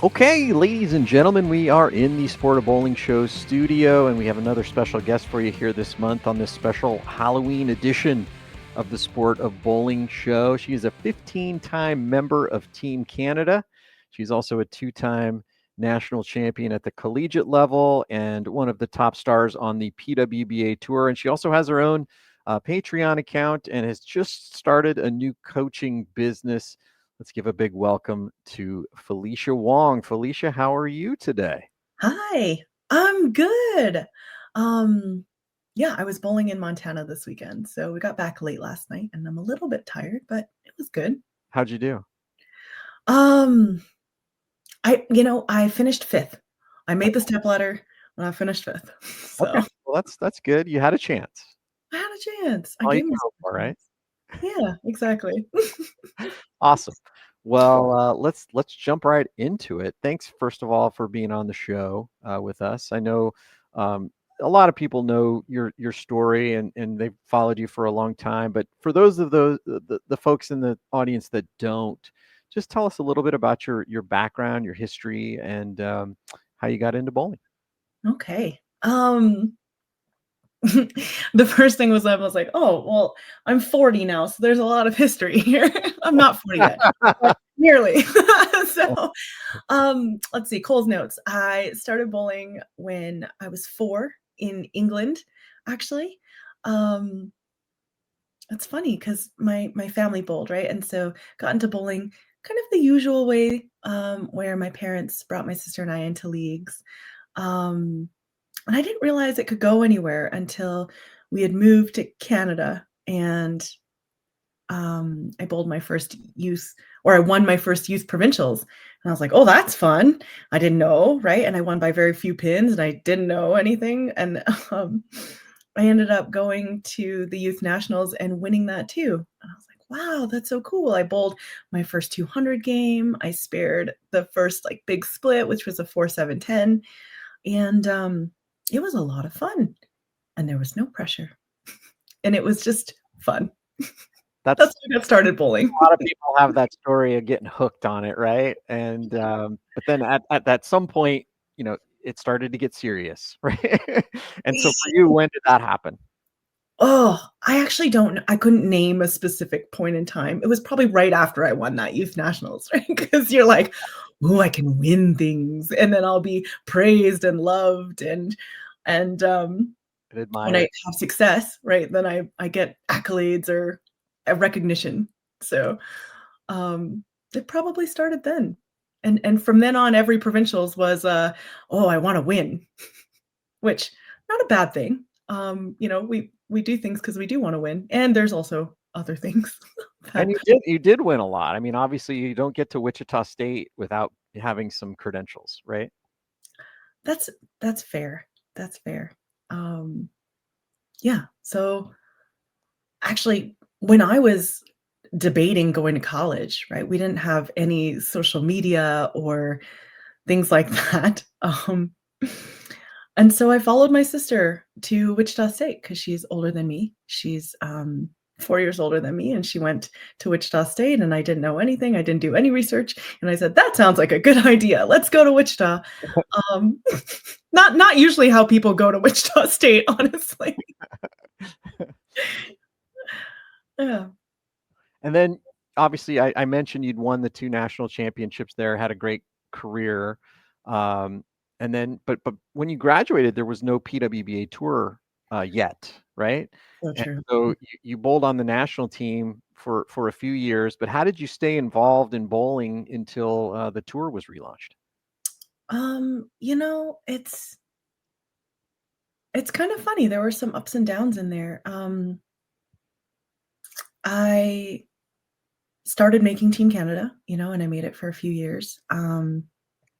Okay, ladies and gentlemen, we are in the Sport of Bowling Show studio, and we have another special guest for you here this month on this special Halloween edition of the Sport of Bowling Show. She is a 15-time member of Team Canada. She's also a two-time national champion at the collegiate level and one of the top stars on the PWBA tour. And she also has her own Patreon account and has just started a new coaching business. Let's give a big welcome to Felicia Wong. Felicia, how are you today? Hi, I'm good. Um, yeah, I was bowling in Montana this weekend, so we got back late last night, and I'm a little bit tired, but it was good. How'd you do? Um, I finished 5th. I made the step ladder, and I finished 5th. Okay, So well, that's good. You had a chance. I had a chance. I All you gave can myself hope for, a right? chance. Yeah, exactly. Awesome. Well, let's jump right into it. Thanks, first of all, for being on the show with us. I know um, a lot of people know your story and they've followed you for a long time. But for those of the folks in the audience that don't, just tell us a little bit about your background, your history, and how you got into bowling. Okay. The first thing was I was like, "Oh, well, I'm 40 now, so there's a lot of history here." I'm not 40 yet, but nearly. So, let's see, Cole's notes. I started bowling when I was 4 in England, actually. Um, it's funny because my family bowled, right? And so got into bowling kind of the usual way, where my parents brought my sister and I into leagues. Um, and I didn't realize it could go anywhere until we had moved to Canada and I bowled my first youth or I won my first youth provincials. And I was like, "Oh, that's fun." I didn't know, right? And I won by very few pins and I didn't know anything. And I ended up going to the youth nationals and winning that too. And I was like, "Wow, that's so cool." I bowled my first 200 game. I spared the first like big split, which was a 4-7-10. And it was a lot of fun and there was no pressure. And it was just fun. That's That's how I got started bowling. a lot of people have that story of getting hooked on it, right? And but then at some point, it started to get serious, right? And so for you, when did that happen? Oh, I actually don't kn I couldn't name a specific point in time. It was probably right after I won that youth nationals, right? Because 'Cause you're like, "Ooh, I can win things, and then I'll be praised and loved, and And when I admired. have success, right, then I get accolades or a recognition." So, um, it probably started then. And from then on, every provincials was, "Oh, I wanna win." Which, not a bad thing. We do things because we do wanna win, and there's also other things And that you did win a lot. I mean, obviously, you don't get to Wichita State without having some credentials, right? that's that's fair. That's fair. Um, yeah, so, actually, when I was debating going to college, right, we didn't have any social media or things like that, and so I followed my sister to Wichita State because she's older than me. She's, 4 years older than me, and she went to Wichita State, and I didn't know anything. I didn't do any research, and I said, "That sounds like a good idea. Let's go to Wichita." Um, not usually how people go to Wichita State, honestly. Yeah. And then, obviously, I mentioned you'd won the 2 national championships there, had a great career, um, and then but when you graduated, there was no PWBA tour, yet, right? So And true. so you bowled on the national team for a few years, but how did you stay involved in bowling until, the tour was relaunched? It's kind of funny. There were some ups and downs in there. I started making Team Canada, and I made it for a few years.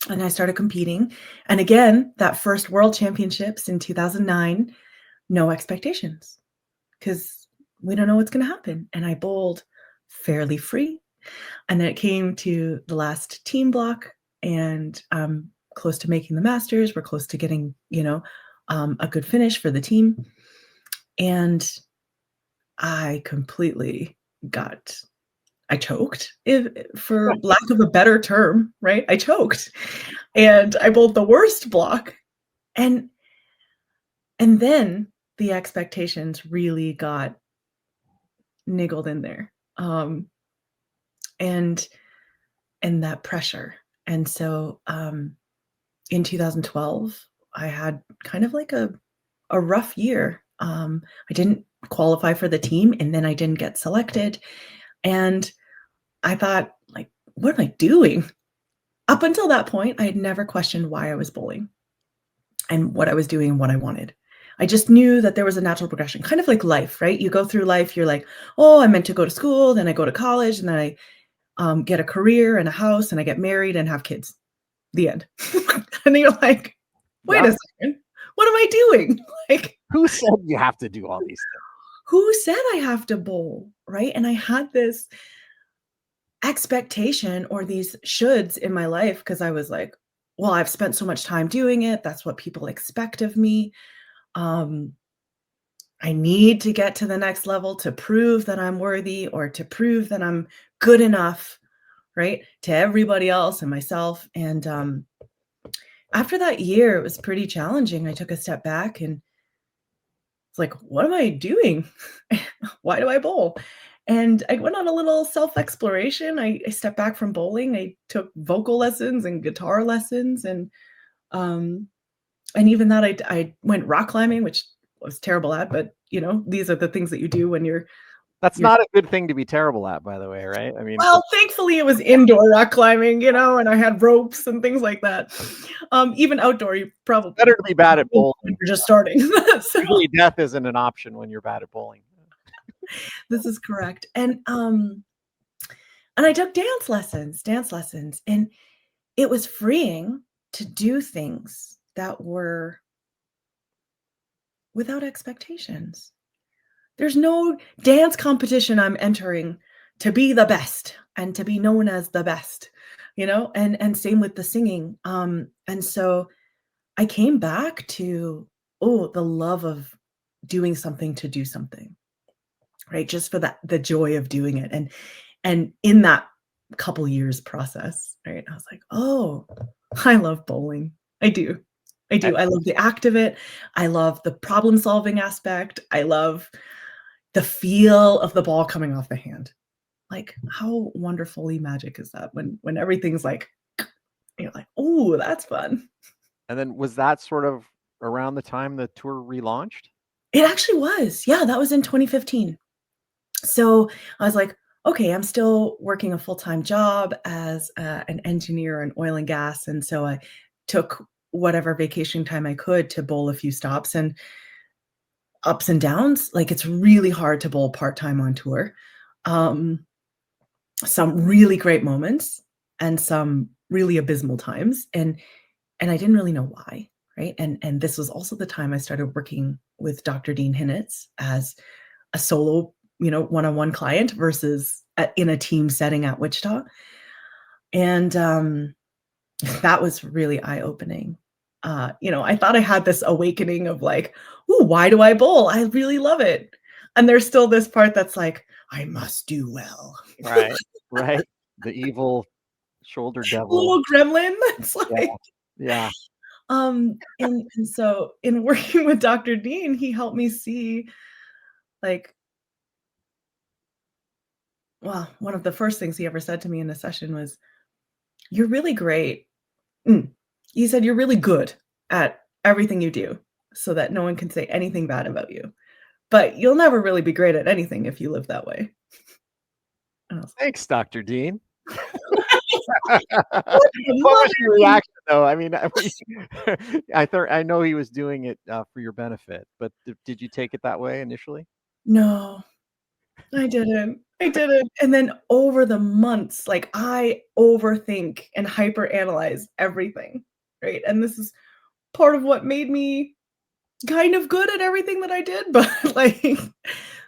And I started competing. And again, that first World Championships in 2009, no expectations because we don't know what's going to happen. And I bowled fairly free. And then it came to the last team block, and close to making the Masters. We're close to getting, a good finish for the team. And I completely got I choked, if for lack of a better term, right? I choked, and I bowled the worst block, and then the expectations really got niggled in there, and that pressure, and so, in 2012, I had kind of like a rough year. I didn't qualify for the team, and then I didn't get selected, and I thought, like, "What am I doing?" Up until that point, I had never questioned why I was bowling and what I was doing and what I wanted. I just knew that there was a natural progression, kind of like life, right? You go through life, you're like, "Oh, I'm meant to go to school, then I go to college, and then I, get a career and a house, and I get married and have kids." The end. And then you're like, "Wait Yeah. a second, what am I doing?" Like, Who said you have to do all these things? who said I have to bowl, right? And I had this expectation or these shoulds in my life because I was like, "Well, I've spent so much time doing it. That's what people expect of me. Um, I need to get to the next level to prove that I'm worthy or to prove that I'm good enough, right? To everybody else and myself." And after that year, it was pretty challenging. I took a step back and it's like, "What am I doing? Why do I bowl?" And I went on a little self-exploration. I stepped back from bowling. I took vocal lessons and guitar lessons, um, and even that I went rock climbing, which I was terrible at, but, these are the things that you do when That's you're not a good thing to be terrible at, by the way, right? I mean, well, thankfully, it was indoor rock climbing, and I had ropes and things like that. Even outdoor, you better probably to be bad at when bowling. you're just starting. So Usually death isn't an option when you're bad at bowling. this is correct. And I took dance lessons, and it was freeing to do things that were without expectations. There's no dance competition I'm entering to be the best and to be known as the best, and same with the singing. And so I came back to, oh, the love of doing something to do something, right? Just for the joy of doing it. And in that couple years process, right? I was like, "Oh, I love bowling. I do. I I do. I love the act of it. I love the problem-solving aspect. I love the feel of the ball coming off the hand." Like, how wonderfully magic is that when everything's like, you're like, "Oh, that's fun." And then was that sort of around the time the tour relaunched? It actually was. Yeah, that was in 2015. So, I was like, "Okay, I'm still working a full-time job as, an engineer in oil and gas," and so I took whatever vacation time I could to bowl a few stops, and ups and downs, like, it's really hard to bowl part-time on tour. Um, some really great moments and some really abysmal times, and I didn't really know why, right? And this was also the time I started working with Dr. Dean Hinnitz as a solo, one-on-one client versus in a team setting at Wichita. And that was really eye-opening. I thought I had this awakening of like, "Ooh, why do I bowl? I really love it." And there's still this part that's like, "I must do well." Right, right. The evil shoulder devil. Little gremlin that's Yeah, like, yeah. and so in working with Dr. Dean, he helped me see, like, well, one of the first things he ever said to me in a session was, "You're really great." Mm. He said, "You're really good at everything you do so that no one can say anything bad about you, but you'll never really be great at anything if you live that way." And I was Thanks, Dr. Dean. like, What "What I love was your it." reaction, though? I mean, I know he was doing it, for your benefit, but did you take it that way initially? No, I didn't. I didn't. And then over the months, like, I overthink and hyperanalyze everything, right? And this is part of what made me kind of good at everything that I did, but, like,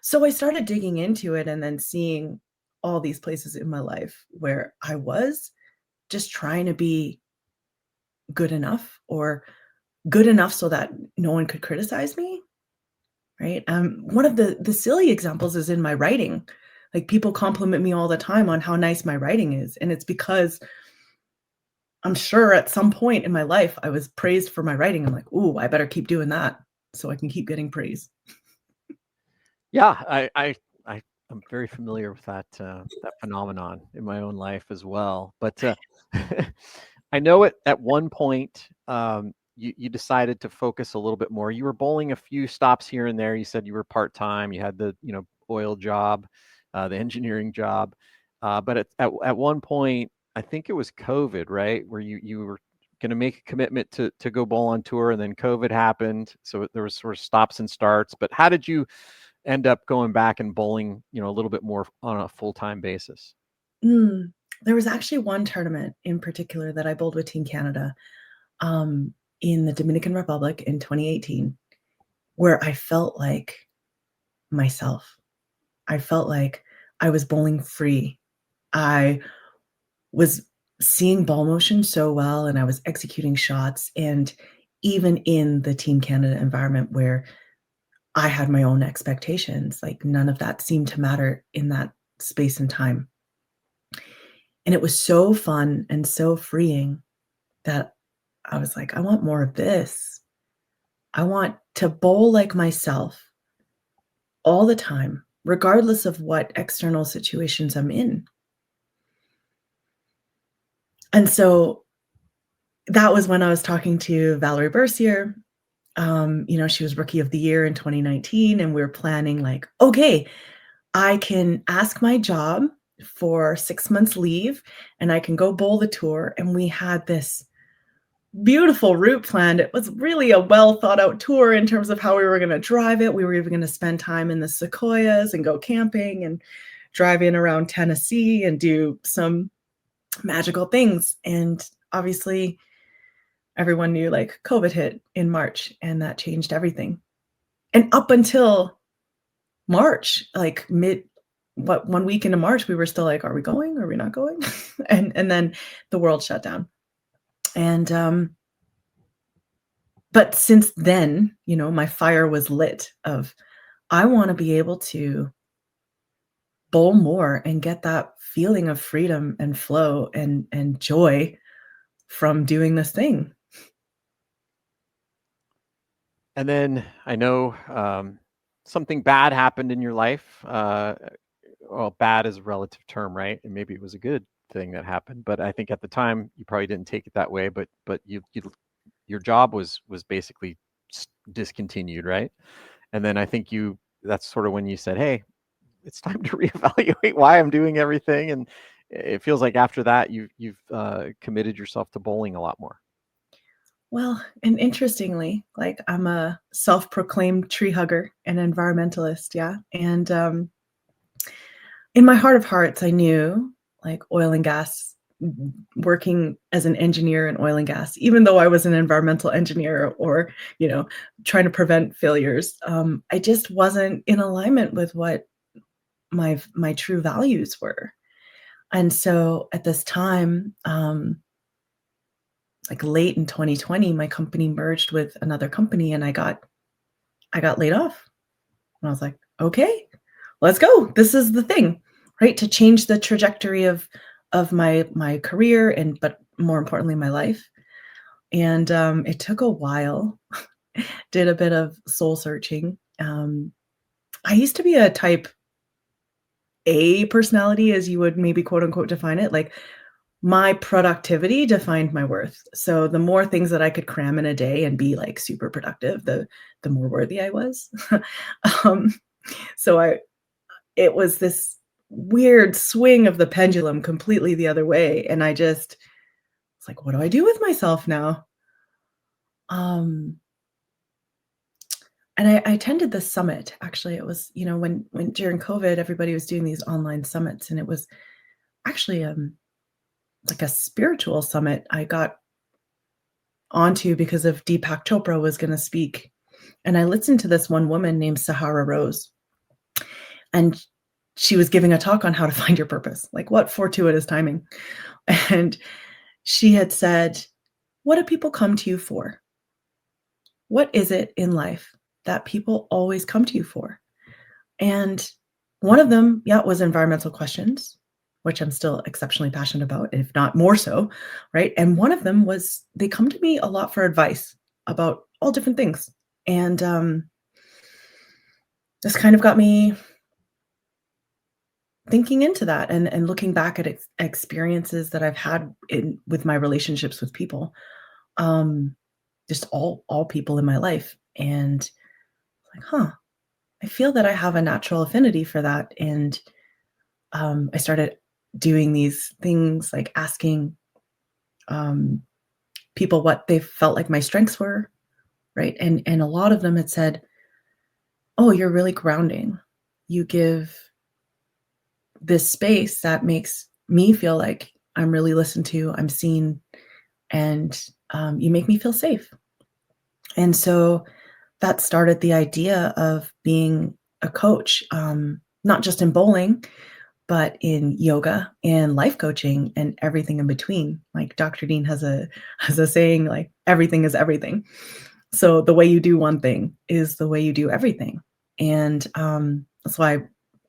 so I started digging into it and then seeing all these places in my life where I was just trying to be good enough or good enough so that no one could criticize me, right? One of the silly examples is in my writing. Like, people compliment me all the time on how nice my writing is, and it's because I'm sure at some point in my life, I was praised for my writing. I'm like, "Ooh, I better keep doing that so I can keep getting praise." Yeah, I am very familiar with that phenomenon in my own life as well. But I know at one point you decided to focus a little bit more. You were bowling a few stops here and there. You said you were part time. You had the oil job, the engineering job, but at one point I think it was COVID, right, where you were going to make a commitment to go bowl on tour, and then COVID happened, so there was sort of stops and starts. But how did you end up going back and bowling, a little bit more on a full-time basis? Mm, there was actually one tournament in particular that I bowled with Team Canada, um, in the Dominican Republic in 2018, where I felt like myself. I felt like I was bowling free. I was seeing ball motion so well, and I was executing shots, and even in the Team Canada environment where I had my own expectations, like, none of that seemed to matter in that space and time. And it was so fun and so freeing that I was like, "I want more of this. I want to bowl like myself all the time, regardless of what external situations I'm in." And so that was when I was talking to Valerie Bercier. She was Rookie of the Year in 2019, and we were planning like, "Okay, I can ask my job for 6 months leave, and I can go bowl the tour." And we had this beautiful route planned. It was really a well thought out tour in terms of how we were gonna drive it. We were even gonna spend time in the sequoias and go camping and drive in around Tennessee and do some magical things. And obviously, everyone knew, like, COVID hit in March, and that changed everything. And up until March, like, 1 week into March, we were still like, "Are we going? Are we not going?" And then the world shut down. And, but since then, my fire was lit of, I wanna be able to bowl more and get that feeling of freedom and flow and joy from doing this thing. And then I know something bad happened in your life. Well, bad is a relative term, right? And maybe it was a good thing that happened, but I think at the time you probably didn't take it that way. But your job was basically discontinued, right? And then I think that's sort of when you said, "Hey, it's time to reevaluate why I'm doing everything." And it feels like after that you've committed yourself to bowling a lot more. Well, and interestingly, like, I'm a self-proclaimed tree hugger and environmentalist, yeah, and, in my heart of hearts, I knew, like, oil and gas, working as an engineer in oil and gas, even though I was an environmental engineer or, you know, trying to prevent failures, I just wasn't in alignment with what my true values were. And so at this time, like late in 2020, my company merged with another company, and I got laid off. And I was like, "Okay, let's go. This is the thing," right? To change the trajectory of my career and but more importantly, my life. And, it took a while, did a bit of soul searching. I used to be a type A personality, as you would maybe quote unquote define it. Like, my productivity defined my worth. So the more things that I could cram in a day and be like super productive, the more worthy I was. um, so it was this weird swing of the pendulum completely the other way, and I just was like, "What do I do with myself now?" Um, and I attended this summit. Actually, it was, when during COVID, everybody was doing these online summits, and it was actually, like a spiritual summit I got onto because of Deepak Chopra was gonna speak, and I listened to this one woman named Sahara Rose, and she was giving a talk on how to find your purpose. Like, what fortuitous timing. And she had said, "What do people come to you for? What is it in life that people always come to you for?" And One of them, yeah, was environmental questions, which I'm still exceptionally passionate about, if not more so, right? And one of them was they come to me a lot for advice about all different things. And this kind of got me thinking into that and looking back at experiences that I've had in with my relationships with people, um, just all people in my life, and like, huh, I feel that I have a natural affinity for that, and I started doing these things like asking um, people what they felt like my strengths were, right? And a lot of them had said, "Oh, you're really grounding. You give this space that makes me feel like I'm really listened to, I'm seen, and you make me feel safe." And so that started the idea of being a coach, not just in bowling, but in yoga and life coaching and everything in between. Like Dr. Dean has a saying like everything is everything. So the way you do one thing is the way you do everything. And that's why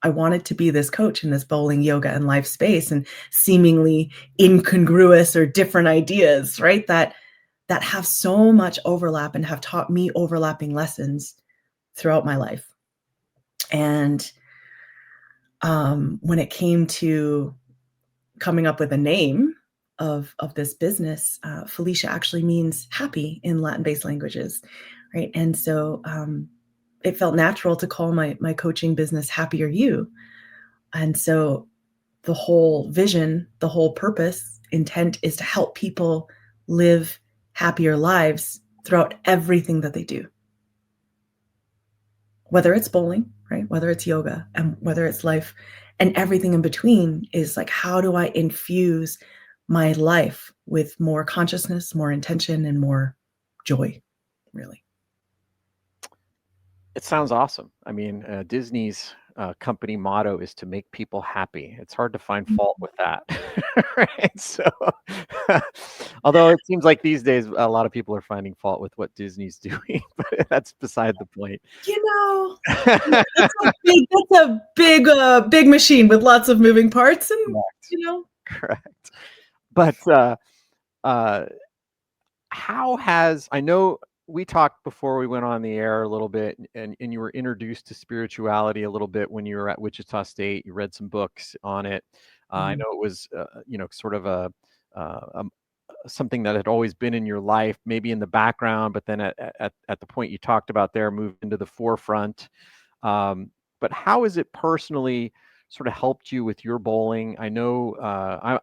I wanted to be this coach in this bowling, yoga, and life space, and seemingly incongruous or different ideas, right? That have so much overlap and have taught me overlapping lessons throughout my life. And when it came to coming up with a name of this business, Felicia actually means happy in Latin-based languages, right? And so it felt natural to call my coaching business Happier You. And so the whole vision, the whole purpose, intent is to help people live happier lives throughout everything that they do. Whether it's bowling, right? Whether it's yoga, and whether it's life, and everything in between is like, how do I infuse my life with more consciousness, more intention, and more joy, really? It sounds awesome. I mean, Disney's company motto is to make people happy. It's hard to find fault with that, right? So, although it seems like these days a lot of people are finding fault with what Disney's doing, but that's beside the point. You know, yeah, that's a big machine with lots of moving parts, and Correct. you know, Correct. But uh, how has I know we talked before we went on the air a little bit, and you were introduced to spirituality a little bit when you were at Wichita State. You read some books on it. I mhm. know it was, sort of a something that had always been in your life, maybe in the background, but then at the point you talked about there, moved into the forefront. Um, but how has it personally sort of helped you with your bowling? I know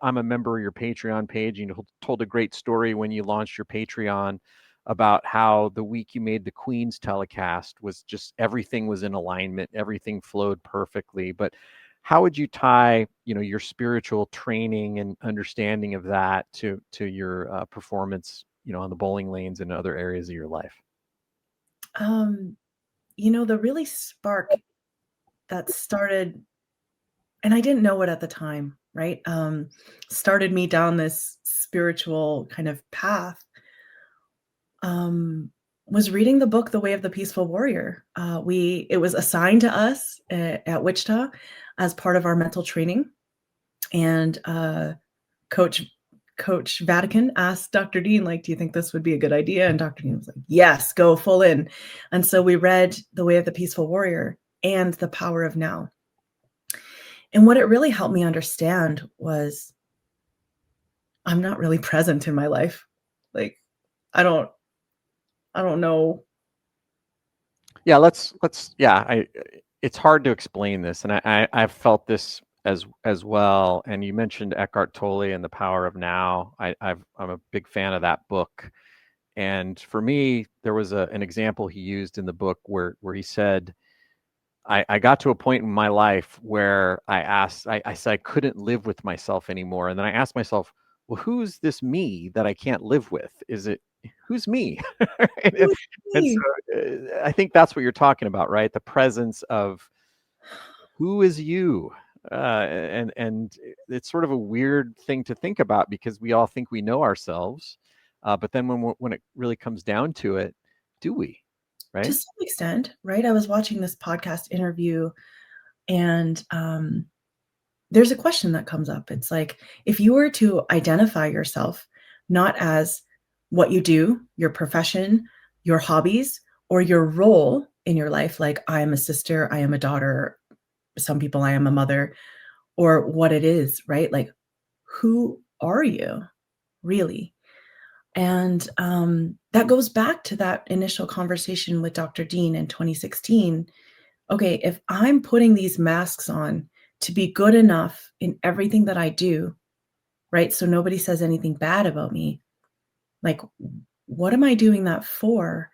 I'm a member of your Patreon page. You told a great story when you launched your Patreon about how the week you made the Queens telecast was just everything was in alignment, everything flowed perfectly. But how would you tie, your spiritual training and understanding of that to your performance, on the bowling lanes and other areas of your life? Um, the really spark that started, and I didn't know it at the time, right? Started me down this spiritual kind of path, um, was reading the book The Way of the Peaceful Warrior. It was assigned to us at Wichita as part of our mental training, and Coach Coach Vatican asked Dr. Dean, like, "Do you think this would be a good idea?" And Dr. Dean was like, "Yes, go full in." And so we read The Way of the Peaceful Warrior and The Power of Now. And what it really helped me understand was I'm not really present in my life. Like, I don't I don't know. Yeah, let's yeah, I it's hard to explain this, and I've felt this as well. And you mentioned Eckhart Tolle and the Power of Now. I'm a big fan of that book. And for me, there was an example he used in the book where he said, I got to a point in my life where I said I couldn't live with myself anymore. And then I asked myself, well, who's this me that I can't live with? Is it who's me? and, Who's and so me? I think that's what you're talking about, right? The presence of who is you. And it's sort of a weird thing to think about because we all think we know ourselves, but then when it really comes down to it, do we? To Right? some extent, right? I was watching this podcast interview And there's a question that comes up. It's like, if you were to identify yourself not as what you do, your profession, your hobbies, or your role in your life, like I am a sister, I am a daughter, some people I am a mother, or what it is, right? Like, who are you really? And that goes back to that initial conversation with Dr. Dean in 2016. Okay, if I'm putting these masks on to be good enough in everything that I do, right? So nobody says anything bad about me. Like, what am I doing that for?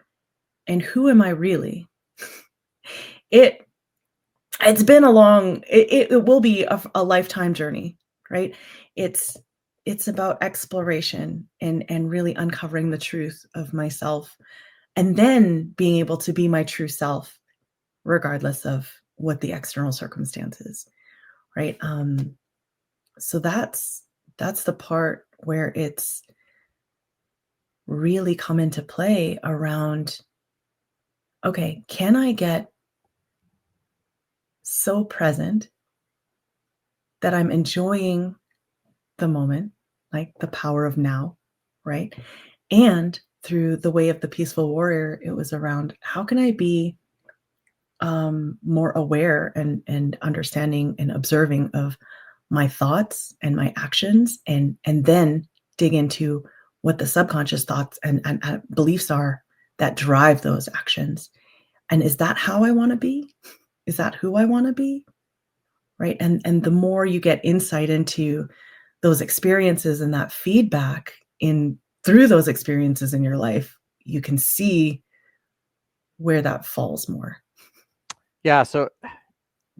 And who am I really? It it's been a long it will be a lifetime journey, right? It's it's about exploration and really uncovering the truth of myself and then being able to be my true self regardless of what the external circumstances, right? So that's the part where it's really come into play around, okay, can I get so present that I'm enjoying the moment, like the power of now, right? And through the way of the peaceful warrior, it was around how can I be more aware and understanding and observing of my thoughts and my actions, and then dig into what the subconscious thoughts and beliefs are that drive those actions. And is that how I want to be? Is that who I want to be? Right. And the more you get insight into those experiences and that feedback in through those experiences in your life, you can see where that falls more. Yeah. So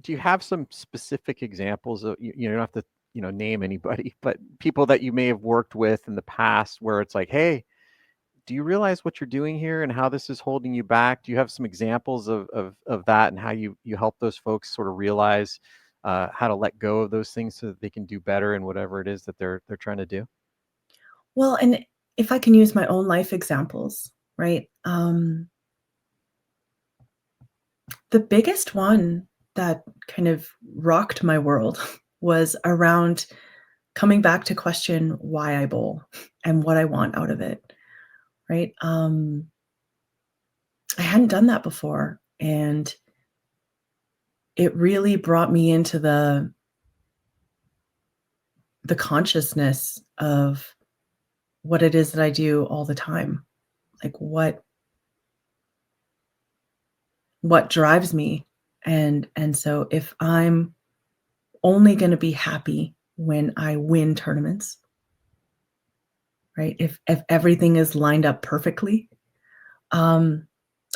do you have some specific examples of you don't have to name anybody, but people that you may have worked with in the past where it's like, hey, do you realize what you're doing here and how this is holding you back? Do you have some examples of that and how you help those folks sort of realize how to let go of those things so that they can do better in whatever it is that they're trying to do? Well, and if I can use my own life examples, right? The biggest one that kind of rocked my world was around coming back to question why I bowl and what I want out of it, right? I hadn't done that before, and it really brought me into the consciousness of what it is that I do all the time. Like what drives me. And so if I'm only going to be happy when I win tournaments, right? If everything is lined up perfectly, um,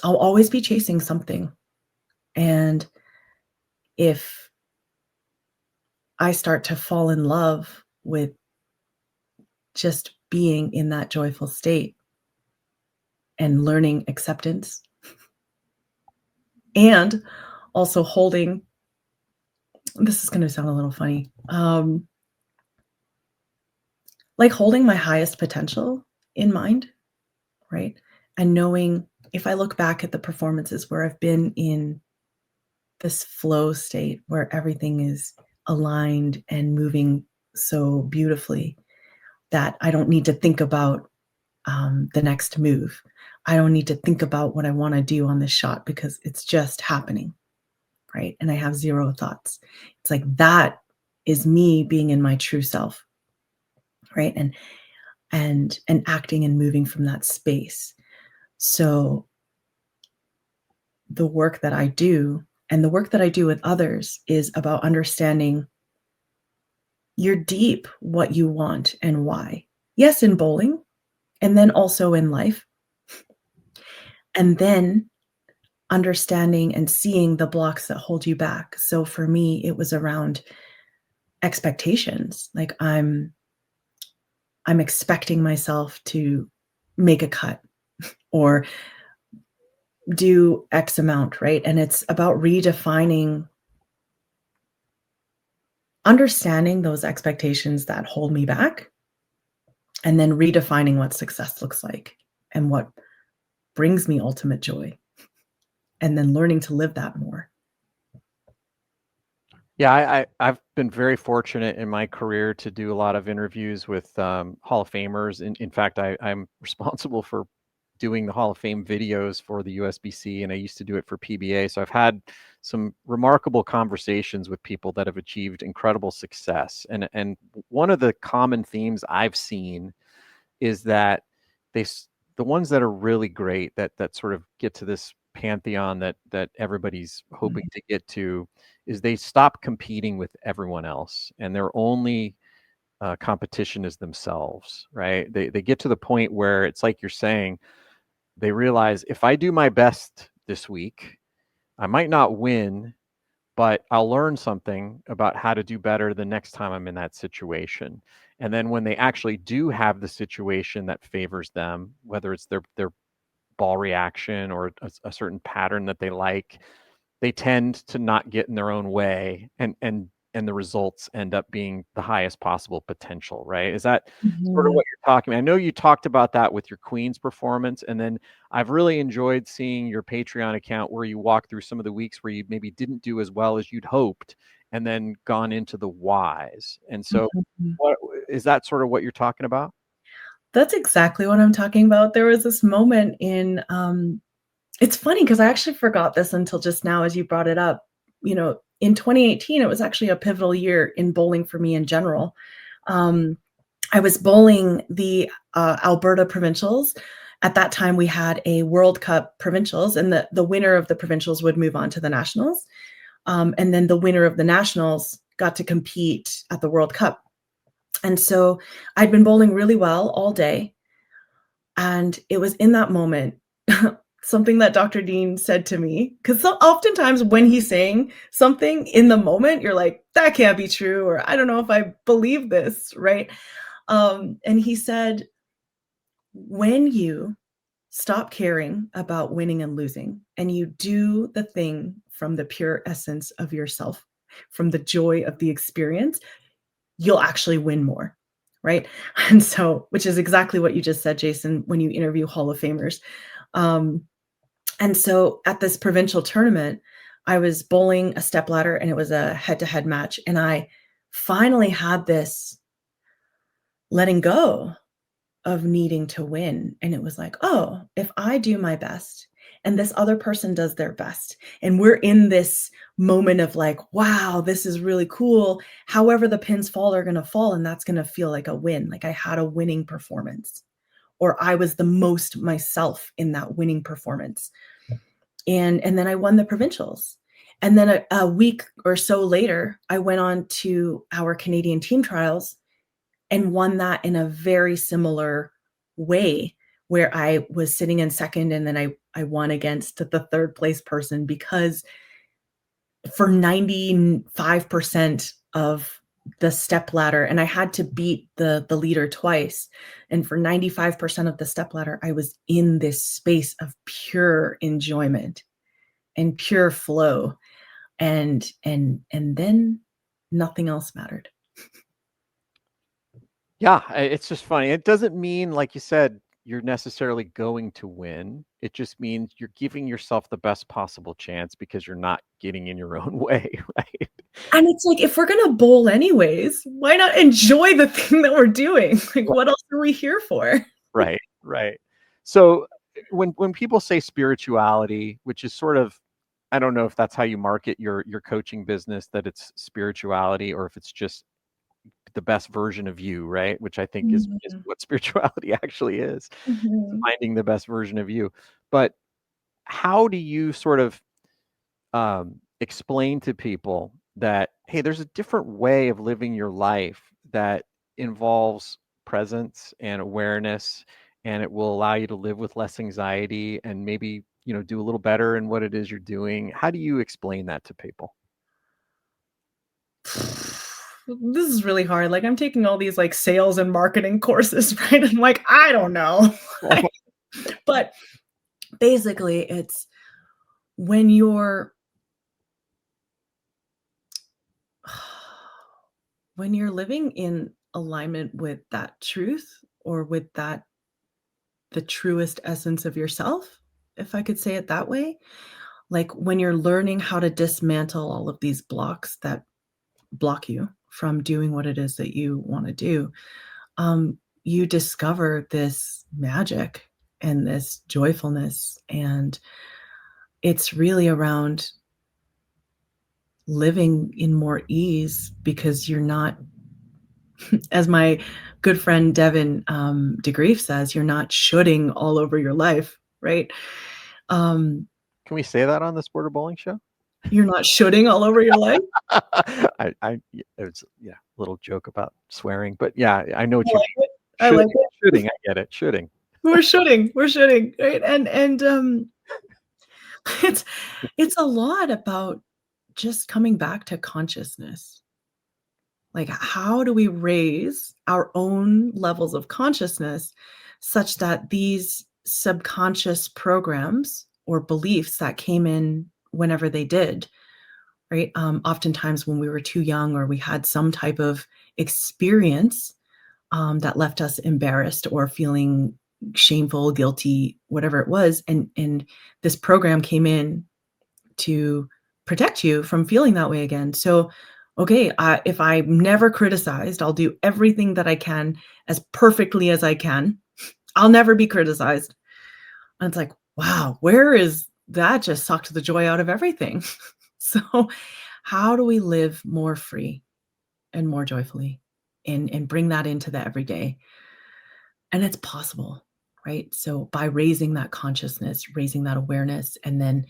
I'll always be chasing something. And if I start to fall in love with just being in that joyful state and learning acceptance and also holding, this is going to sound a little funny, like holding my highest potential in mind, right? And knowing if I look back at the performances where I've been in this flow state where everything is aligned and moving so beautifully that I don't need to think about the next move. I don't need to think about what I want to do on this shot because it's just happening, right? And I have zero thoughts. It's like that is me being in my true self, right? And acting and moving from that space. So the work that I do and the work that I do with others is about understanding you're deep what you want and why. Yes, in bowling, and then also in life. And then understanding and seeing the blocks that hold you back. So for me, it was around expectations. Like I'm expecting myself to make a cut or do X amount, right? And it's about redefining, understanding those expectations that hold me back, and then redefining what success looks like and what brings me ultimate joy, and then learning to live that more. Yeah, I've been very fortunate in my career to do a lot of interviews with Hall of Famers. In fact, I'm responsible for doing the Hall of Fame videos for the USBC, and I used to do it for PBA. So I've had some remarkable conversations with people that have achieved incredible success. And one of the common themes I've seen is that the ones that are really great, that sort of get to this pantheon that everybody's hoping Mhm. to get to, is they stop competing with everyone else, and their only competition is themselves, right? They get to the point where it's like you're saying, they realize, if I do my best this week, I might not win, but I'll learn something about how to do better the next time I'm in that situation. And then when they actually do have the situation that favors them, whether it's their ball reaction or a certain pattern that they like, they tend to not get in their own way, and the results end up being the highest possible potential, right? Is that sort of Mhm. what you're talking about? I know you talked about that with your Queen's performance, and then I've really enjoyed seeing your Patreon account where you walk through some of the weeks where you maybe didn't do as well as you'd hoped, and then gone into the whys. And so, Mhm. what is that sort of what you're talking about? That's exactly what I'm talking about. There was this moment in, it's funny because I actually forgot this until just now as you brought it up. In 2018, it was actually a pivotal year in bowling for me in general. Um, I was bowling the Alberta provincials. At that time, we had a World Cup provincials, and the winner of the provincials would move on to the nationals. And then the winner of the nationals got to compete at the World Cup. And so I'd been bowling really well all day. And it was in that moment, something that Dr. Dean said to me, because oftentimes when he's saying something in the moment, you're like, that can't be true, or I don't know if I believe this, right? And he said, when you stop caring about winning and losing, and you do the thing from the pure essence of yourself, from the joy of the experience, you'll actually win more, right? And so, which is exactly what you just said, Jason, when you interview Hall of Famers. Um, and so at this provincial tournament, I was bowling a step ladder and it was a head to head match. And I finally had this letting go of needing to win. And it was like, oh, if I do my best and this other person does their best, and we're in this moment of like, wow, this is really cool. However, the pins fall are going to fall, and that's going to feel like a win. Like I had a winning performance, or I was the most myself in that winning performance. And then I won the provincials. And then a week or so later, I went on to our Canadian team trials and won that in a very similar way, where I was sitting in second and then I won against the third place person, because for 95% of the step ladder, and I had to beat the leader twice, and for 95% of the step ladder, I was in this space of pure enjoyment and pure flow, and then nothing else mattered. Yeah, it's just funny. It doesn't mean, like you said, you're necessarily going to win. It just means you're giving yourself the best possible chance because you're not getting in your own way, right? And it's like, if we're gonna bowl anyways, why not enjoy the thing that we're doing? Like, what else are we here for? Right, right. So when people say spirituality, which is sort of, I don't know if that's how you market your coaching business, that it's spirituality, or if it's just the best version of you, right? Which I think is Mhm, what spirituality actually is, mhm. finding the best version of you. But how do you sort of explain to people that, hey, there's a different way of living your life that involves presence and awareness, and it will allow you to live with less anxiety and maybe, do a little better in what it is you're doing? How do you explain that to people? This is really hard. Like, I'm taking all these, like, sales and marketing courses, right? I'm like, I don't know. But basically, it's when you're living in alignment with that truth, or with that the truest essence of yourself, if I could say it that way. Like, when you're learning how to dismantle all of these blocks that block you from doing what it is that you want to do, you discover this magic and this joyfulness. And it's really around living in more ease because you're not, as my good friend Devin DeGrief says, you're not shooting all over your life, right? Can we say that on the Sport of Bowling show? You're not shooting all over your life. It's a little joke about swearing, but yeah, I know what I you like mean. it. I like it. Shooting, I get it. Shooting. We're shooting, right? And it's a lot about just coming back to consciousness. Like, how do we raise our own levels of consciousness such that these subconscious programs or beliefs that came in whenever they did, right? Oftentimes when we were too young or we had some type of experience that left us embarrassed or feeling shameful, guilty, whatever it was, and this program came in to protect you from feeling that way again. So, okay, if I'm never criticized, I'll do everything that I can as perfectly as I can. I'll never be criticized. And it's like, wow, where is that? Just sucked the joy out of everything. So, how do we live more free and more joyfully and bring that into the everyday? And it's possible, right? So, by raising that consciousness, raising that awareness, and then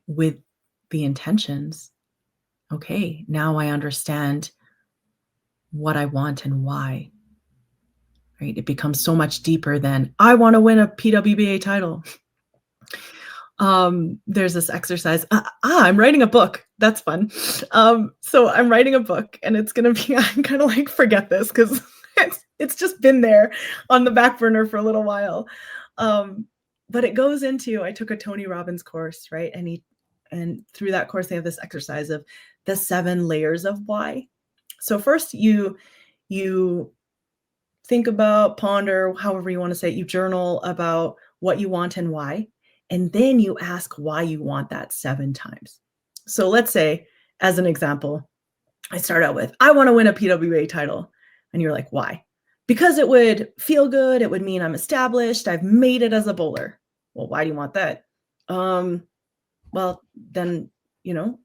with the intentions, okay, now I understand what I want and why, right? It becomes so much deeper than I want to win a PWBA title. There's this exercise. I'm writing a book. That's fun. So I'm writing a book, and it's gonna be. I'm kind of like forget this because it's just been there on the back burner for a little while. But it goes into. I took a Tony Robbins course, right? And through that course, they have this exercise of the 7 layers of why. So first, you think about, ponder, however you want to say it. You journal about what you want and why. And then you ask why you want that 7 times. So let's say, as an example, I start out with, I want to win a PWA title. And you're like, why? Because it would feel good. It would mean I'm established. I've made it as a bowler. Well, why do you want that? Well, then,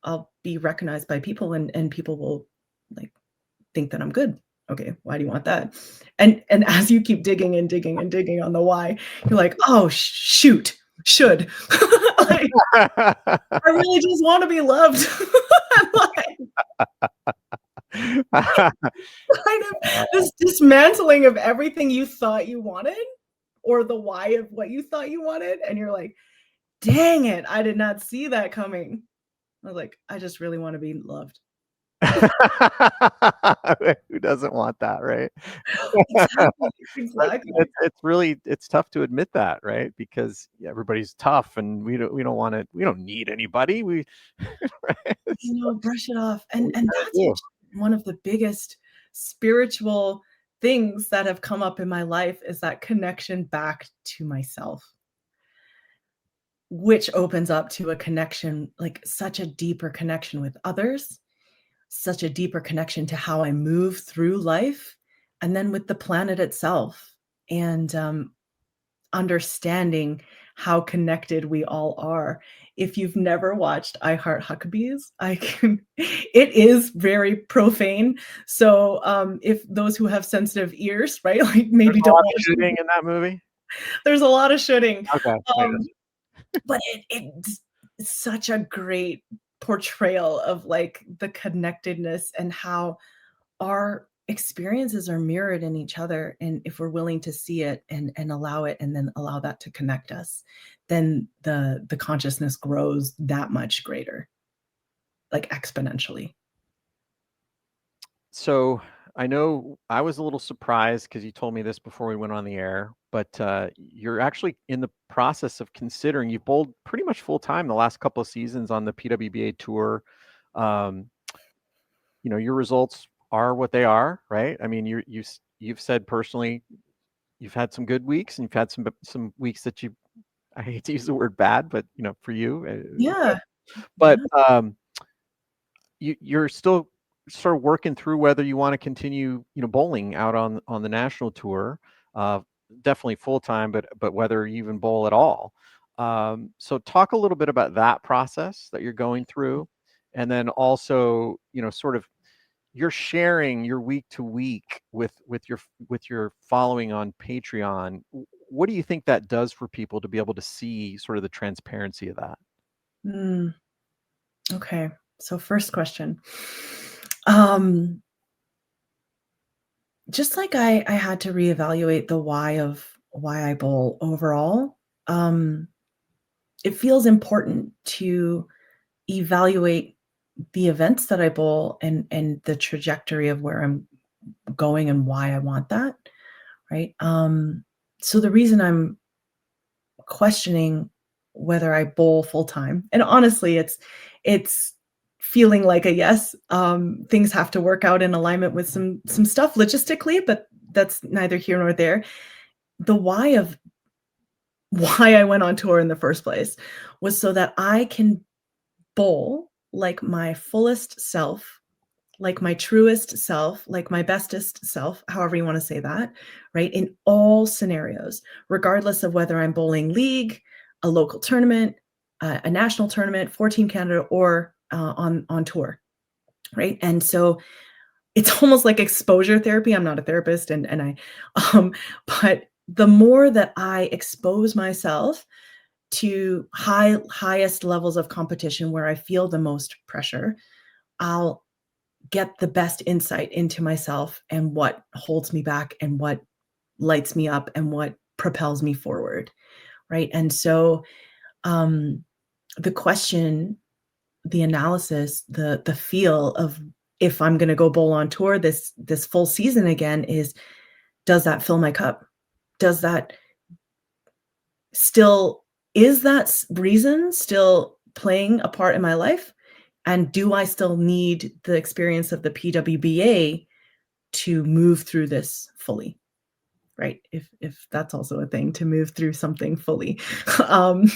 I'll be recognized by people and people will like think that I'm good. Okay, why do you want that? And as you keep digging and digging and digging on the why, you're like, oh shoot, should. Like, I really just want to be loved. Kind of this dismantling of everything you thought you wanted, or the why of what you thought you wanted, and you're like, dang it, I did not see that coming. I was like, I just really want to be loved. Who doesn't want that, right? Exactly. It's tough to admit that, right? Because everybody's tough, and we don't need anybody. Right? Brush it off. And that's one of the biggest spiritual things that have come up in my life is that connection back to myself, which opens up to a connection, like such a deeper connection with others, such a deeper connection to how I move through life, and then with the planet itself, and understanding how connected we all are. If you've never watched I Heart Huckabees, it is very profane. So if those who have sensitive ears, right, like maybe There's a don't lot watch of shooting in that movie. There's a lot of shooting. Okay. But it's such a great portrayal of like the connectedness and how our experiences are mirrored in each other. And if we're willing to see it and allow it, and then allow that to connect us, then the consciousness grows that much greater, like exponentially. So I know I was a little surprised because you told me this before we went on the air, but you're actually in the process of considering. You've bowled pretty much full time the last couple of seasons on the PWBA tour. Um, your results are what they are, right? I mean, you've said personally you've had some good weeks and you've had some weeks that I hate to use the word bad, but for you, Yeah. but you're still sort of working through whether you want to continue, bowling out on the national tour, uh, definitely full time, but whether you even bowl at all. So talk a little bit about that process that you're going through, and then also, sort of you're sharing your week to week with your following on Patreon. What do you think that does for people to be able to see sort of the transparency of that? Mm, okay. So first question. Um, just like I had to reevaluate the why of why I bowl overall, um, it feels important to evaluate the events that I bowl and the trajectory of where I'm going and why I want that, right? So the reason I'm questioning whether I bowl full time, and honestly, it's feeling like a yes. Things have to work out in alignment with some stuff logistically, but that's neither here nor there. The why of why I went on tour in the first place was so that I can bowl like my fullest self, like my truest self, like my bestest self, however you wanna say that, right? In all scenarios, regardless of whether I'm bowling league, a local tournament, a national tournament for Team Canada, or, on tour, right? And so it's almost like exposure therapy. I'm not a therapist and I, um, but the more that I expose myself to highest levels of competition where I feel the most pressure, I'll get the best insight into myself and what holds me back and what lights me up and what propels me forward, right? And so, um, the question, the analysis, the feel of if I'm gonna go bowl on tour this full season again is, does that fill my cup? Does that still is that reason still playing a part in my life? And do I still need the experience of the PWBA to move through this fully, right? If that's also a thing, to move through something fully. Um,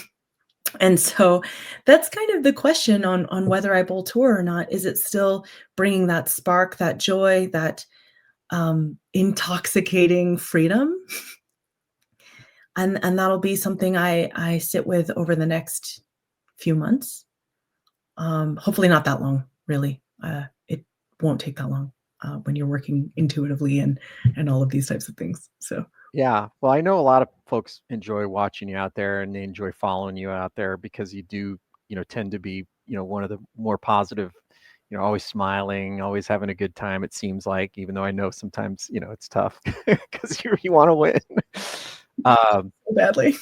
and so that's kind of the question on whether I bowl tour or not. Is it still bringing that spark, that joy, that intoxicating freedom? And that'll be something I sit with over the next few months. Hopefully not that long, really. It won't take that long when you're working intuitively and all of these types of things. So Yeah. Well, I know a lot of folks enjoy watching you out there and they enjoy following you out there because you do, tend to be, one of the more positive, always smiling, always having a good time, it seems like, even though I know sometimes, it's tough because you want to win. Um, badly.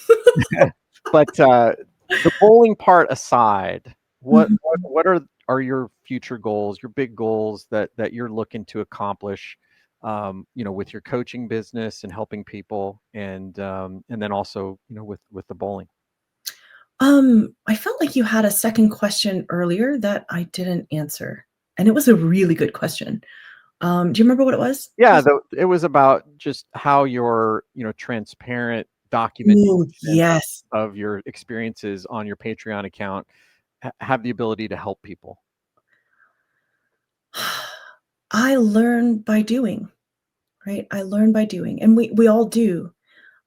but the bowling part aside, what Mhm. what what are your future goals, your big goals that you're looking to accomplish, with your coaching business and helping people, and then also, with the bowling? I felt like you had a second question earlier that I didn't answer, and it was a really good question. Do you remember what it was? Yeah, it was about just how your, transparent documentation Oh, yes. of your experiences on your Patreon account have the ability to help people. I learn by doing, right? I learn by doing, and we all do.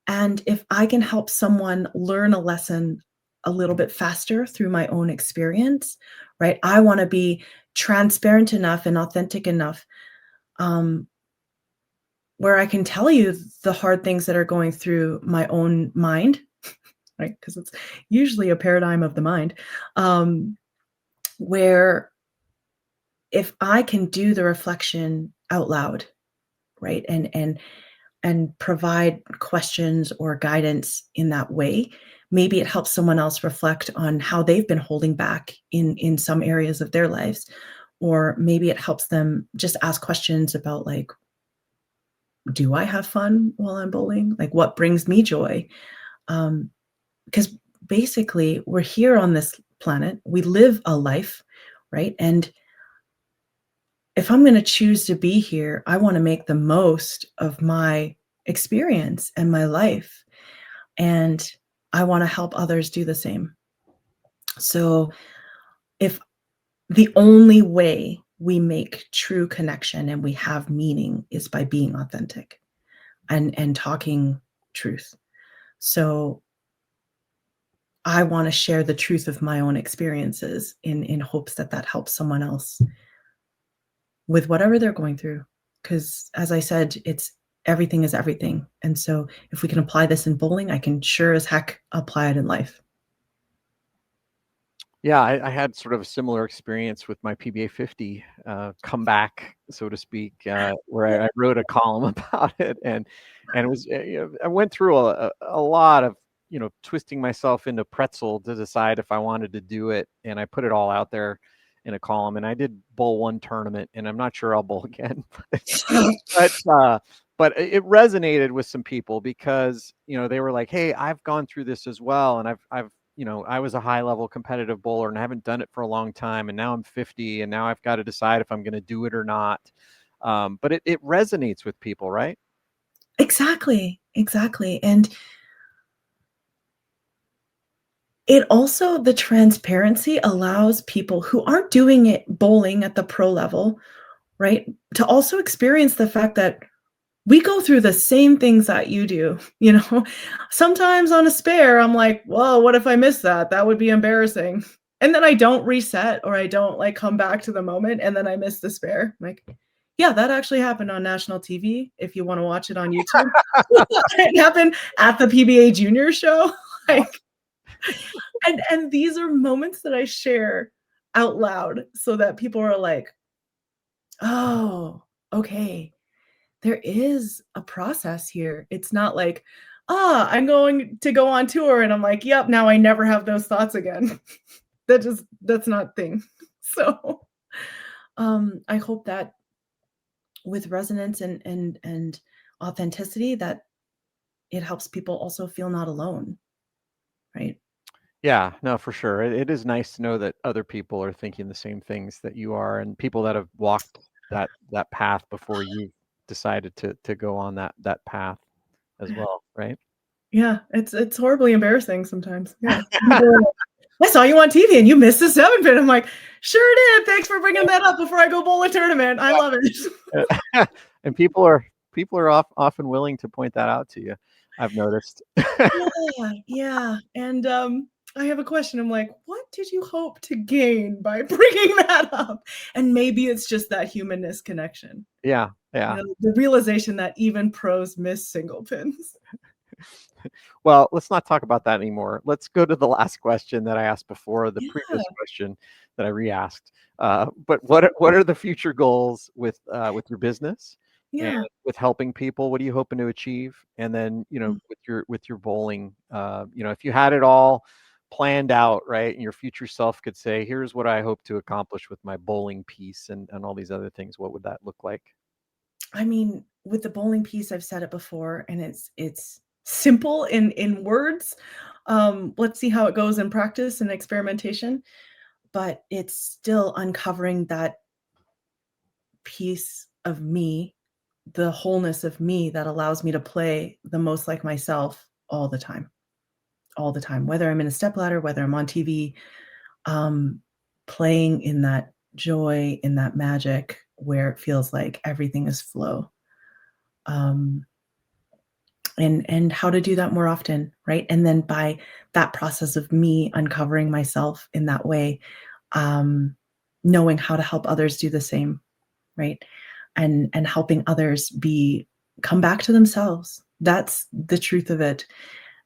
And if I can help someone learn a lesson a little bit faster through my own experience, right? I wanna be transparent enough and authentic enough, um, where I can tell you the hard things that are going through my own mind, right? Because it's usually a paradigm of the mind, um, where if I can do the reflection out loud, right? And provide questions or guidance in that way, maybe it helps someone else reflect on how they've been holding back in some areas of their lives, or maybe it helps them just ask questions about, like, do I have fun while I'm bowling? Like, what brings me joy? Um, because basically we're here on this planet, we live a life, right? And if I'm going to choose to be here, I want to make the most of my experience and my life, and I want to help others do the same. So if the only way we make true connection and we have meaning is by being authentic and talking truth. So I want to share the truth of my own experiences in hopes that that helps someone else with whatever they're going through. Because as I said, it's everything is everything. And so if we can apply this in bowling, I can sure as heck apply it in life. Yeah, I had sort of a similar experience with my PBA 50 comeback, so to speak, where I wrote a column about it, and it was I went through a lot of twisting myself into pretzel to decide if I wanted to do it, and I put it all out there in a column, and I did bowl one tournament, and I'm not sure I'll bowl again, but but it resonated with some people because they were like, "Hey, I've gone through this as well, and I've I was a high level competitive bowler and I haven't done it for a long time, and now I'm 50, and now I've got to decide if I'm going to do it or not." But it resonates with people, right? Exactly. Exactly. And it also the transparency allows people who aren't doing it bowling at the pro level, right, to also experience the fact that we go through the same things that you do, you know? Sometimes on a spare, I'm like, "Well, what if I miss that? That would be embarrassing." And then I don't reset or I don't, like, come back to the moment, and then I miss the spare. Like, "Yeah, that actually happened on national TV, if you wanna watch it on YouTube." It happened at the PBA junior show, like and these are moments that I share out loud so that people are like, "Oh, okay. There is a process here." It's not like, I'm going to go on tour," and I'm like, "Yep, now I never have those thoughts again." That's not a thing. So, I hope that with resonance and authenticity, that it helps people also feel not alone, right? Yeah, no, for sure. It is nice to know that other people are thinking the same things that you are, and people that have walked that path before you decided to go on that path as well, right? Yeah, it's horribly embarrassing sometimes, yeah. People are like, "I saw you on TV and you missed the 7 pin." I'm like, "Sure did, thanks for bringing that up before I go bowl a tournament, I love it." And people are often willing to point that out to you, I've noticed. Yeah, yeah, and, I have a question, I'm like, "What did you hope to gain by bringing that up?" And maybe it's just that humanness connection, Yeah, you yeah. know, the realization that even pros miss single pins. Well, let's not talk about that anymore. Let's go to the last question that I asked before, the Yeah, previous question that I re-asked. But what are the future goals with your business and yeah. with helping people? What are you hoping to achieve? And then, Mm. with your bowling, if you had it all planned out, right, and your future self could say, "Here's what I hope to accomplish with my bowling piece," and all these other things, what would that look like? I mean, with the bowling piece, I've said it before, and it's simple in words. Let's see how it goes in practice and experimentation, but it's still uncovering that piece of me, the wholeness of me that allows me to play the most like myself all the time, whether I'm in a stepladder, whether I'm on TV, um, playing in that joy, in that magic where it feels like everything is flow. Um, and how to do that more often, right? And then by that process of me uncovering myself in that way, um, knowing how to help others do the same, right? And helping others be come back to themselves. That's the truth of it,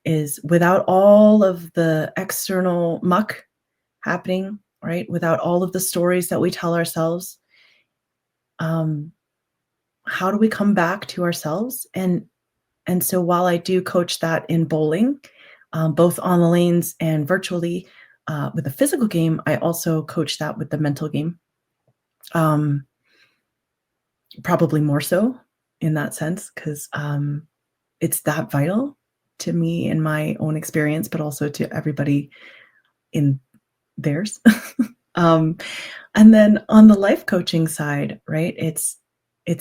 is without all of the external muck happening, right? Without all of the stories that we tell ourselves, um, how do we come back to ourselves? And so while I do coach that in bowling, both on the lanes and virtually with the physical game, I also coach that with the mental game. Um, Probably more so in that sense because it's that vital to me in my own experience, but also to everybody in theirs. um, and then on the life coaching side, right? It's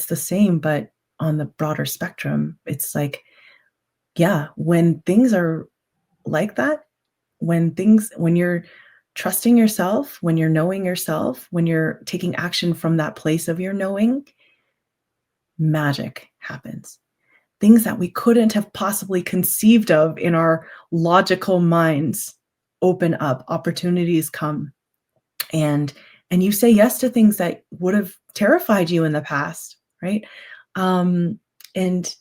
the same, but on the broader spectrum, it's like, yeah, when things are like that, when you're trusting yourself, when you're knowing yourself, when you're taking action from that place of your knowing, magic happens. Things that we couldn't have possibly conceived of in our logical minds open up, opportunities come, and and you say yes to things that would have terrified you in the past, right? Um, and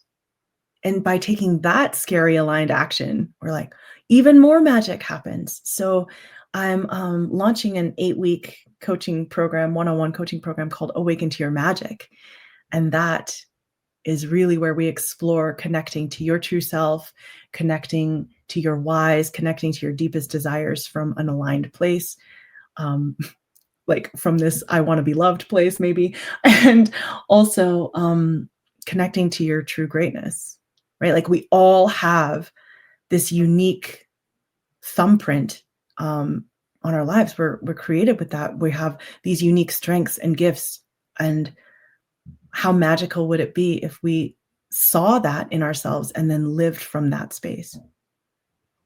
and by taking that scary aligned action, we're like, even more magic happens. So I'm launching an 8-week coaching program, one-on-one coaching program called Awaken to Your Magic. And that is really where we explore connecting to your true self, connecting to your whys, connecting to your deepest desires from an aligned place. Um, like from this I want to be loved place, maybe. And also connecting to your true greatness, right? Like we all have this unique thumbprint on our lives. We're created with that. We have these unique strengths and gifts. And how magical would it be if we saw that in ourselves and then lived from that space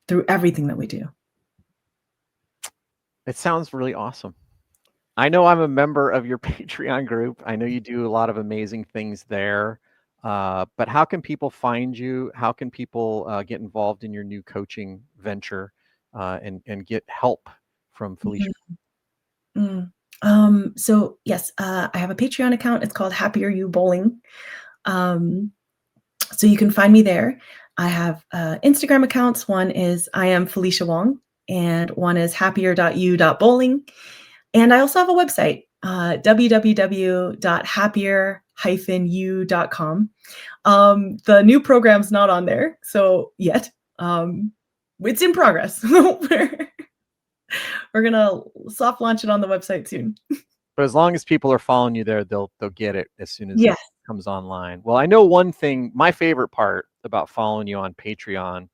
through everything that we do? It sounds really awesome. I know I'm a member of your Patreon group. I know you do a lot of amazing things there. But how can people find you? How can people get involved in your new coaching venture and get help from Felicia? Mm. So yes, I have a Patreon account. It's called Happier You Bowling. Um, so you can find me there. I have Instagram accounts. One is I am Felicia Wong, and one is happier.you.bowling. And I also have a website, www.happier-u.com. The new program's not on there, so yet. It's in progress. We're gonna soft launch it on the website soon. But as long as people are following you there, they'll get it as soon as it Yes. comes online. Well, I know one thing. My favorite part about following you on Patreon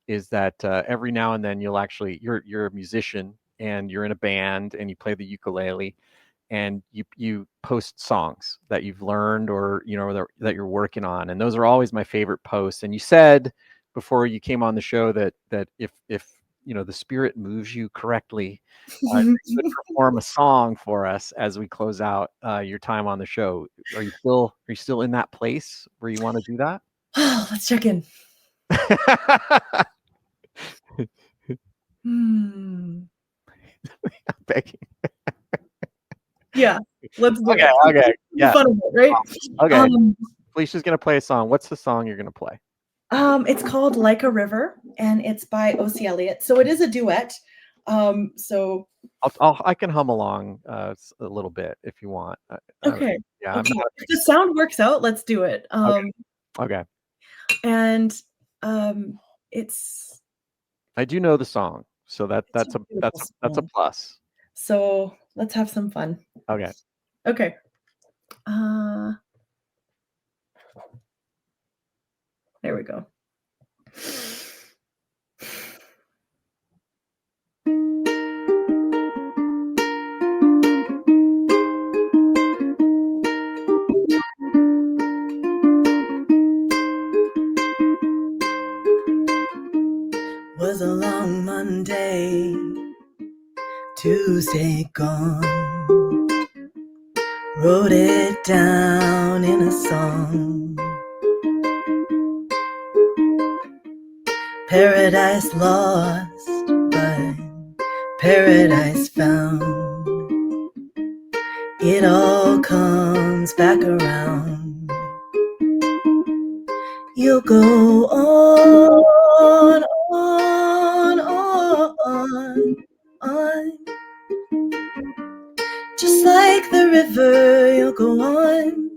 is that every now and then you're a musician and you're in a band and you play the ukulele and you post songs that you've learned or that you're working on, and those are always my favorite posts. And you said before you came on the show that if the spirit moves you correctly, you would perform a song for us as we close out your time on the show. Are you still in that place where you want to do that? Let's check in. Hmm. Begging. Yeah, let's do Okay, it. okay, yeah. Fun of it, right? Okay, Um, Felicia's gonna play a song. What's the song you're gonna play? it's called Like a River, and it's by O.C. Elliott. So it is a duet. So I can hum along a little bit if you want. okay, Yeah, I'm okay. not. If the sound works out, let's do it. Okay, okay. And it's I do know the song, so it's a beautiful that's a song. plus. So let's have some fun. Okay. Okay. Uh, there we go. Was a long Monday, Tuesday gone. Wrote it down in a song. Paradise lost, but paradise found. It all comes back around. You'll go on, on. Just like the river, you'll go on.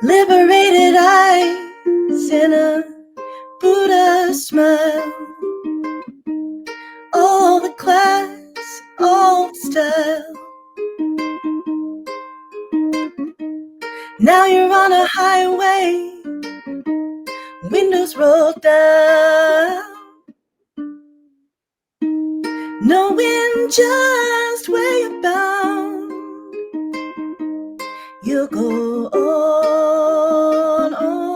Liberated eyes in a Buddha smile. All the class, all the style. Now you're on a highway, windows rolled down, knowing just where you're bound. You'll go on, on.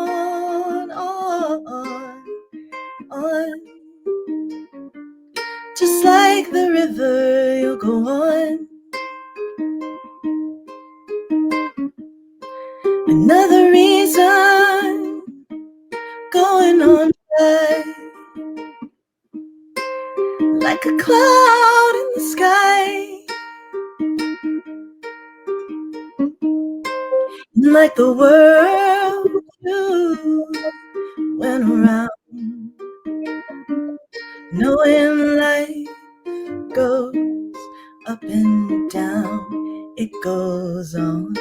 river you'll go on. Another reason going on by, like a cloud in the sky, like the world too went around, knowing life goes up and down, it goes on.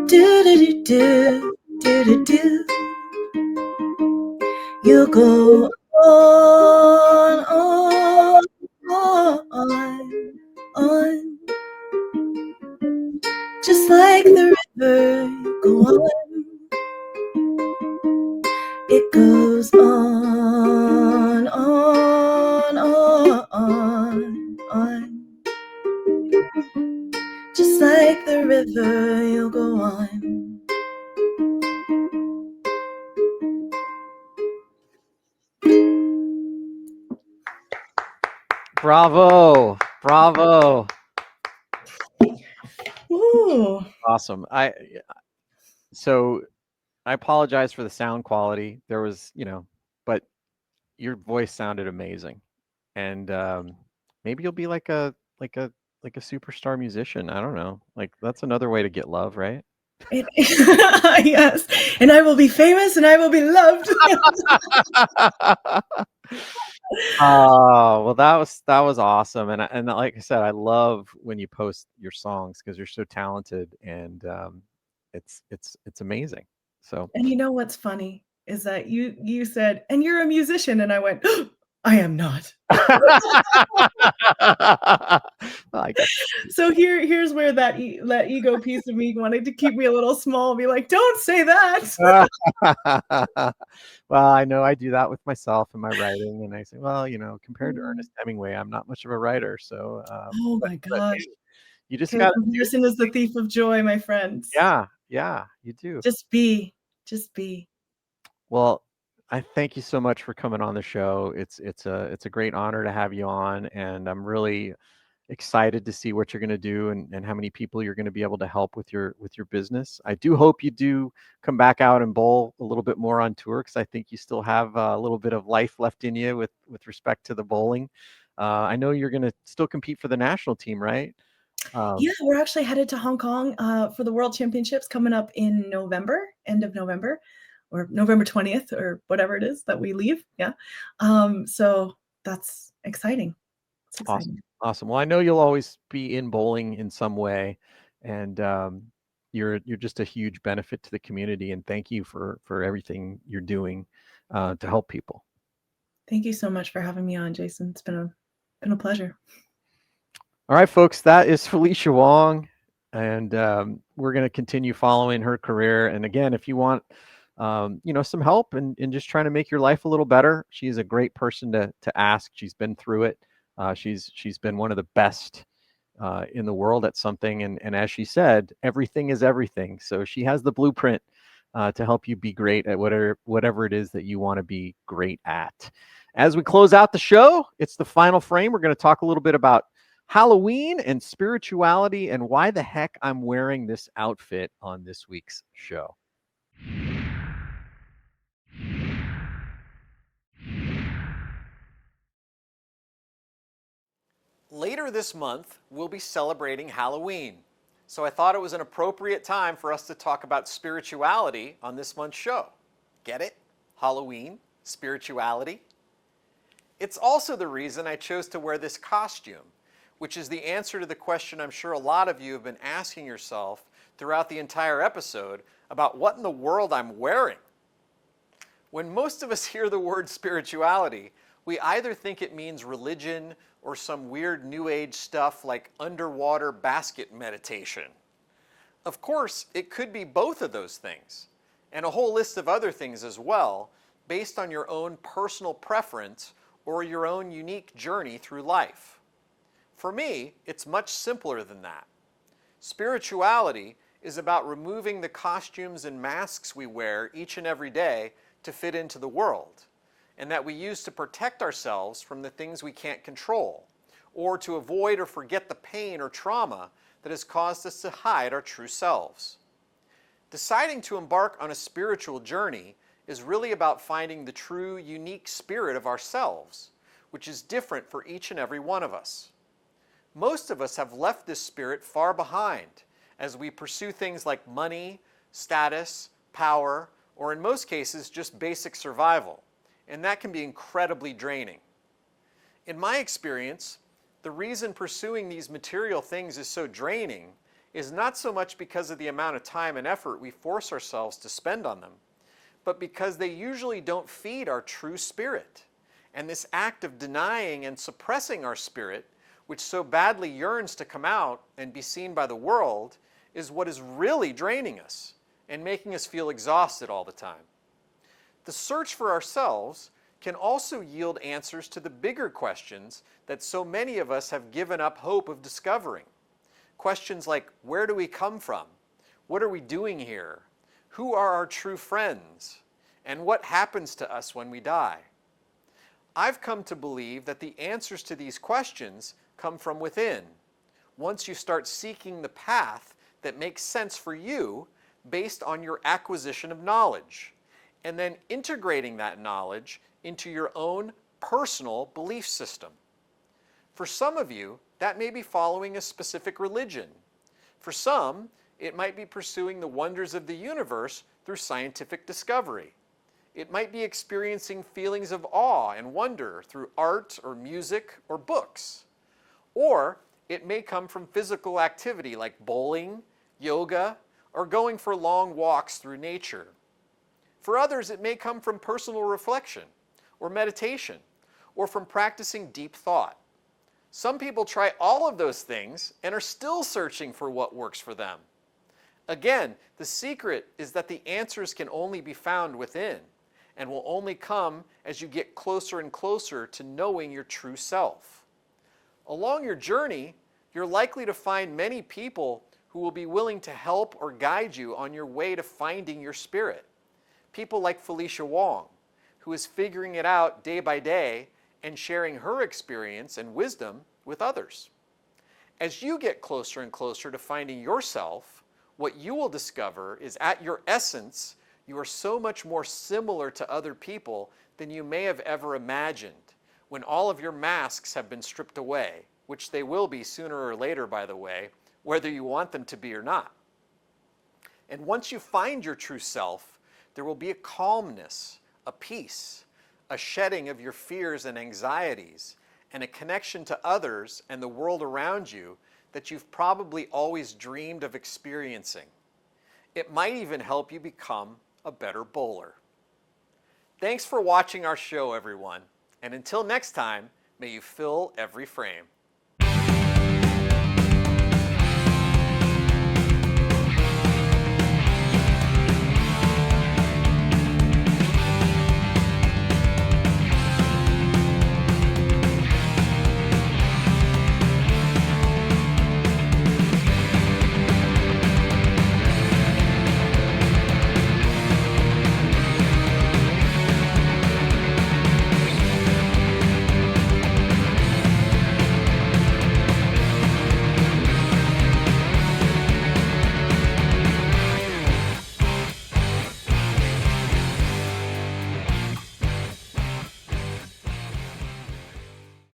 Do do do do do do. You go on, on, just like the river. You go on, it goes on, just like the river. You go on. Bravo. Bravo. Ooh. Awesome. So I apologize for the sound quality. There was, but your voice sounded amazing. And maybe you'll be like a superstar musician. I don't know. Like that's another way to get love, right? Yes. And I will be famous and I will be loved. Oh, well, that was awesome, and like I said, I love when you post your songs because you're so talented, and it's amazing. So And you know what's funny is that you said, "And you're a musician," and I went, "I am not." Well, I guess. So here's where that ego piece of me wanted to keep me a little small, be like, "Don't say that." Well, I know I do that with myself in my writing, and I say, well, compared to Mm. Ernest Hemingway, I'm not much of a writer. So, Oh but my but gosh. hey, you just Okay, got to do. comparison is the thief of joy, my friends. Yeah, yeah, you do. Just be. Just be. Well, I thank you so much for coming on the show. It's a great honor to have you on, and I'm really excited to see what you're going to do and how many people you're going to be able to help with your business. I do hope you do come back out and bowl a little bit more on tour because I think you still have a little bit of life left in you with respect to the bowling. I know you're going to still compete for the national team, right? Yeah, we're actually headed to Hong Kong, for the World Championships coming up in November, end of November, or November 20th or whatever it is that we leave, yeah. So that's exciting. It's Awesome. exciting. Awesome. Well, I know you'll always be in bowling in some way, and you're just a huge benefit to the community. And thank you for everything you're doing to help people. Thank you so much for having me on, Jason. It's been a pleasure. All right, folks, that is Felicia Wong, and we're going to continue following her career. And again, if you want, some help in just trying to make your life a little better, she's a great person to ask. She's been through it. She's been one of the best in the world at something, and as she said, everything is everything. So she has the blueprint to help you be great at whatever it is that you want to be great at. As we close out the show, it's the final frame. We're going to talk a little bit about Halloween and spirituality and why the heck I'm wearing this outfit on this week's show. Later this month, we'll be celebrating Halloween. So I thought it was an appropriate time for us to talk about spirituality on this month's show. Get it? Halloween, spirituality. It's also the reason I chose to wear this costume, which is the answer to the question I'm sure a lot of you have been asking yourself throughout the entire episode about what in the world I'm wearing. When most of us hear the word spirituality, we either think it means religion or some weird new age stuff like underwater basket meditation. Of course, it could be both of those things, and a whole list of other things as well, based on your own personal preference or your own unique journey through life. For me, it's much simpler than that. Spirituality is about removing the costumes and masks we wear each and every day to fit into the world, and that we use to protect ourselves from the things we can't control, or to avoid or forget the pain or trauma that has caused us to hide our true selves. Deciding to embark on a spiritual journey is really about finding the true, unique spirit of ourselves, which is different for each and every one of us. Most of us have left this spirit far behind as we pursue things like money, status, power, or in most cases, just basic survival, and that can be incredibly draining. In my experience, the reason pursuing these material things is so draining is not so much because of the amount of time and effort we force ourselves to spend on them, but because they usually don't feed our true spirit. And this act of denying and suppressing our spirit, which so badly yearns to come out and be seen by the world, is what is really draining us and making us feel exhausted all the time. The search for ourselves can also yield answers to the bigger questions that so many of us have given up hope of discovering. Questions like, where do we come from? What are we doing here? Who are our true friends? And what happens to us when we die? I've come to believe that the answers to these questions come from within, once you start seeking the path that makes sense for you based on your acquisition of knowledge, and then integrating that knowledge into your own personal belief system. For some of you, that may be following a specific religion. For some, it might be pursuing the wonders of the universe through scientific discovery. It might be experiencing feelings of awe and wonder through art or music or books. Or it may come from physical activity like bowling, yoga, or going for long walks through nature. For others, it may come from personal reflection or meditation, or from practicing deep thought. Some people try all of those things and are still searching for what works for them. Again, the secret is that the answers can only be found within, and will only come as you get closer and closer to knowing your true self. Along your journey, you're likely to find many people who will be willing to help or guide you on your way to finding your spirit. People like Felicia Wong, who is figuring it out day by day and sharing her experience and wisdom with others. As you get closer and closer to finding yourself, what you will discover is at your essence, you are so much more similar to other people than you may have ever imagined when all of your masks have been stripped away, which they will be sooner or later, by the way, whether you want them to be or not. And once you find your true self, there will be a calmness, a peace, a shedding of your fears and anxieties, and a connection to others and the world around you that you've probably always dreamed of experiencing. It might even help you become a better bowler. Thanks for watching our show, everyone. And until next time, may you fill every frame.